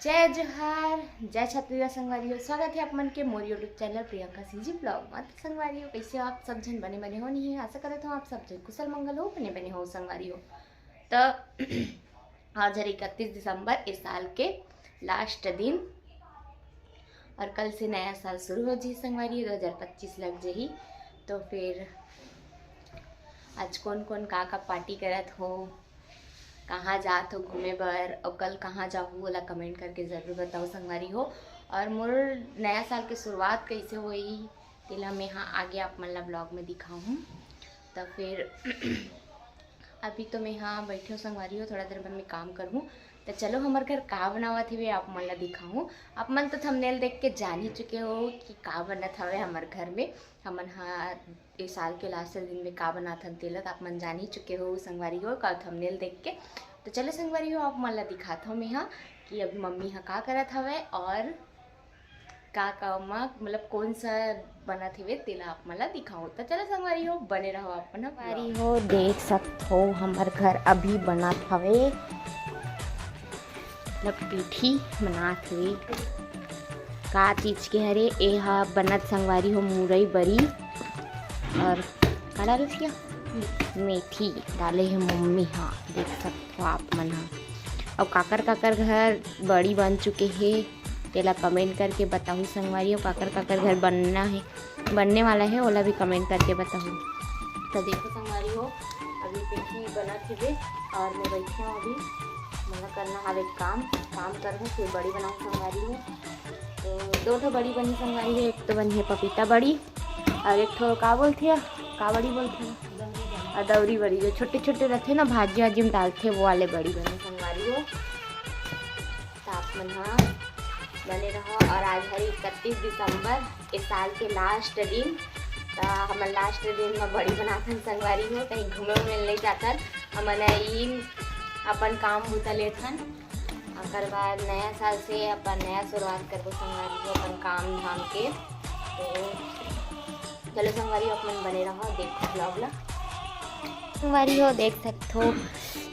जय जोहार जय छत्तीसगढ़ संगवारियों। स्वागत है आप मन के मोर YouTube channel Priyanka Singh ji blog में। संगवारियों कैसे हो आप सब जन बने हो नहीं है, आशा करते हो आप सब जन कुशल मंगल हो बने हो संगवारियों। तो आज है 31 दिसंबर इस साल के लास्ट दिन और कल से नया साल शुरू हो जी संगवारियों 2025 लग जाही। तो फिर आज कौन कौन का पार्टी करत हो, कहाँ जात हो घूमे बर और कल कहाँ जाऊँ वाला कमेंट करके ज़रूर बताओ संगवारी हो। और मोर नया साल की शुरुआत कैसे हुई तेला मैं यहाँ आगे आप मन ला ब्लॉग में दिखाऊँ। तो फिर अभी तो मैं यहाँ बैठी हूँ संगवारी हो, थोड़ा देर बाद मैं काम करूँ। तो चलो हमारे घर का बनावत हवे आप मन ला दिखाऊँ। आप मन तो थंबनेल देख के जान ही चुके हो कि का बनत हवे हमारे घर में। हमन हाँ इस साल के लास्ट दिन में का बनात हन तेला आप मन जान ही चुके हो संगवारी हो का थंबनेल देख के। तो चलो संगवारी हो आप मन ला दिखाता हूँ मैं यहाँ कि अभी मम्मी यहाँ का करत हवे और का मतलब कौन सा बनत हवे तेला आप मन ला दिखाऊँ। तो चलो संगवारी हो बने रहो आप मन। संगवारी हो देख सकते हो हमार घर अभी बनत हवे, मतलब पीठी बनात हुई का चीज के हरे ए हा बनत संगवारी हो मुरई बरी और का डाले क्या मेथी डाले है मम्मी। हाँ देख सकते हो आप मन। हाँ और काकर काकर घर बड़ी बन चुके हैं तेला कमेंट करके बताऊँ संगवारी हो। काकर काकर घर बनने वाला है ओला भी कमेंट करके बताऊँ। तो देखो संगवारी हो अभी पीठी बनत हुए और मैं बैठी हूँ अभी मना करना हवे काम करना फिर बड़ी बनाऊँ संगवारी हो। तो दो ठो बड़ी बनी संगवारी है, एक तो बनी है पपीता बड़ी और एक ठो का बोलते हैं का बड़ी बोलते हैं अदौरी बड़ी, जो छोटे छोटे रहते ना भाजी वाजी में डालते वो वाले बड़ी बनी संगवारी हो। तो आप मन हाँ बने रहो। और आज है 31 दिसंबर इस साल के लास्ट दिन। तो हम लास्ट दिन में बड़ी बनाते संगवारी हो, कहीं घूमे उमे नहीं जाता हमन अपन काम बूता लेथन। और बाद नया साल से अपन नया शुरुआत करबो संगवारी हो अपन काम धाम के। तो चलो संगवारी हो अपन बने रहो देखो ब्लॉग ला संगवारी हो। देख सकते हो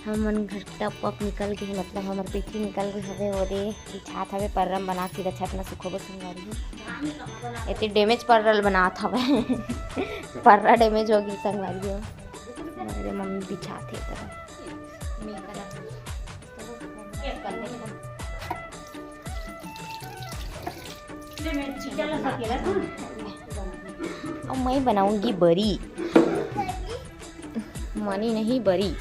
हमन घर टप वप निकल गए, मतलब हमारे पीठी निकल गए हवे ओदे बिछात हवे पररम बना के छत में सुखोबो संगवारी हो। इतनी डैमेज पररल बनात हवे पर्रा डैमेज होगी संगवारी हो। मेरे मम्मी बिछाते तरह और मैं बनाऊंगी बड़ी, मनी नहीं बड़ी।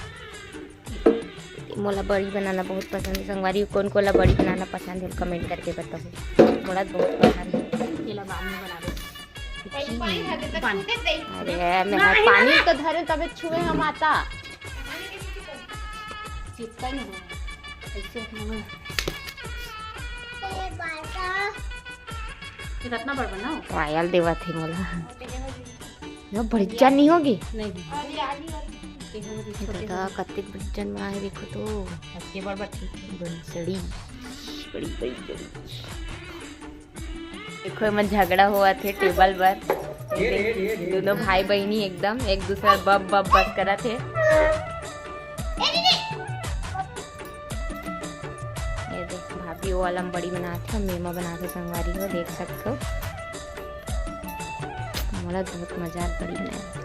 मोला बड़ी बनाना बहुत पसंद है संगवारी। कौन कोला बड़ी बनाना पसंद है कमेंट करके बताओ, मोला बहुत पसंद है। अरे मैं पानी तो धरे तबे छुए हम आता कितना बड़ बनाओ ट्रायल देवा थे मोला ना बड़ीचन नहीं होगी कत्ते बड़ीचन में आए देखो तो बड़ी बड़ी बड़ी देखो मन झगड़ा हुआ थे टेबल पर। दोनों भाई बहनी एकदम एक दूसरा बब बब बस करा थे। ये देख भाभी वो वाला बड़ी बनाते मेमा बनाते संगवारी हो देख सकते हो। हमारा बहुत मजा बड़ी बनाया।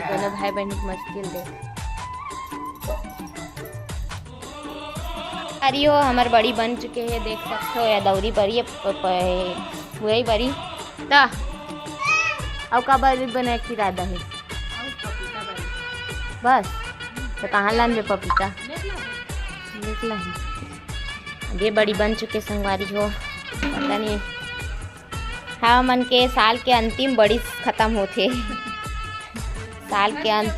दोनों भाई बहन की मुश्किल देख अरे हो हमारे बड़ी बन चुके हैं देख सकते हो। या दौरी बड़ी पूरी बड़ी ता और का बड़ी बने की इरादा है बस। तो कहाँ लान पपीता देख ला ये बड़ी बन चुके संगवारी हो। पता नहीं हाँ मन के साल के अंतिम बड़ी खत्म होते साल के अंत।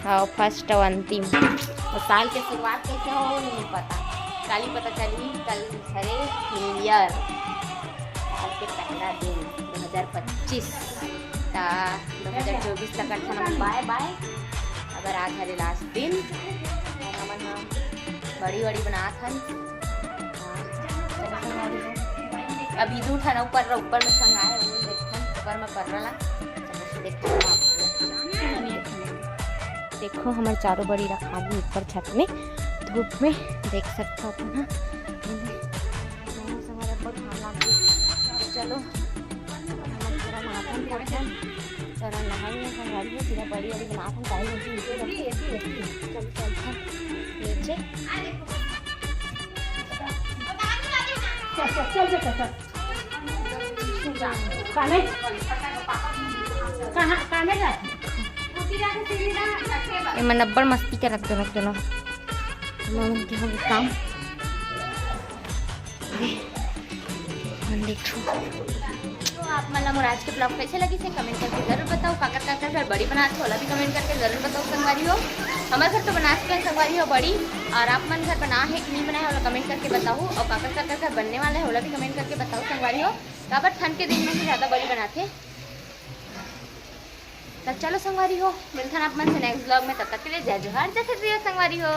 हाँ फर्स्ट और अंतिम और साल के शुरुआत कैसे हो नहीं पता, कल ही पता चली। कल हरे न्यू ईयर साल के पहला दिन 2025 2024 तक। अच्छा बाय बाय। अगर आज हरे लास्ट दिन बड़ी बड़ी बना था। अभी दूर था ना ऊपर में संगाए वो देखन ऊपर में कर रहा। देखो हमारे चारों बड़ी रखा दी ऊपर छत में धूप में देख सकते हो अपना। चलो चरण नहाई संगाड़ी है सीधा बड़ी बड़ी बना हम काहे नीचे मैं नब्बड़ मस्ती कर रख दो काम देखो। तो आप मतलब मुराज के ब्लॉग कैसे लगी से कमेंट करके जरूर बताओ। काकर काकर घर बड़ी बनाते होला भी कमेंट करके जरूर बताओ संगवारी हो। हमारे घर तो बनाते हैं संगवारी हो बड़ी, और आप मन घर बना है कि नहीं बनाया होला कमेंट करके बताओ। और काकर काकर घर बनने वाला है होला भी कमेंट करके बताओ संगवारी हो। काबर ठंड के दिन में ही ज़्यादा बड़ी बनाते। तब चलो संगवारी हो मिलते हैं आप मन से नेक्स्ट ब्लॉग में, तब तक के लिए जय जोहार जय श्री संगवारी हो।